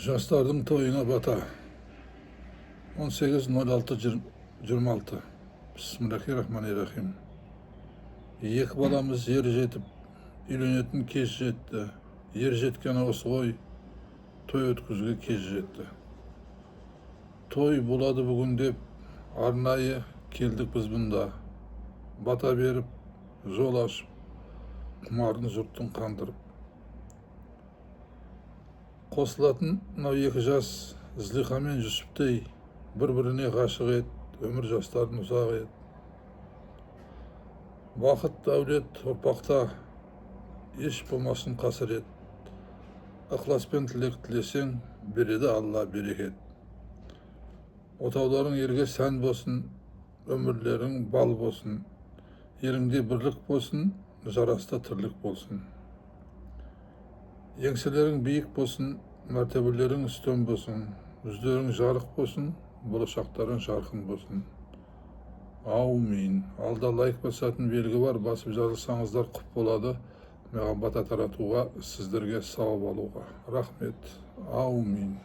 Жастардың тойына бата. 18.06.26. Bismillahirrahmanirrahim. Екі баламыз ер жетіп, үйленетін кез жетті. Ер жеткені осы ғой, той өткізуге кез жетті. Той болады бүгін деп, арнайы келдік біз бұнда. Бата беріп, жол ашып, құмарын жұрттың қандырып. Қосылатын мынау екі жас Злиха мен Жүсіптей бір-біріне ғашық ет, өмір жастарын ұзақ ет. Бақыт дәулет ұрпақта еш болмасын қасірет. Ықыласпен тілек тілесең, береді Алла берекет. Отауларың ерге сән болсын, өмірлерің бал болсын. Еліңде бірлік болсын, жараста тірлік болсын. Еңселерің биік болсын, мәртебелерің үстем болсын. Жүздерің жарық болсын, болашақтарың жарқын болсын. Аумин. Алда лайк басатын белгі бар, басып жазылсаңыздар құп болады. Маған бата таратуға, сіздерге сауап алуға. Рахмет. Аумин.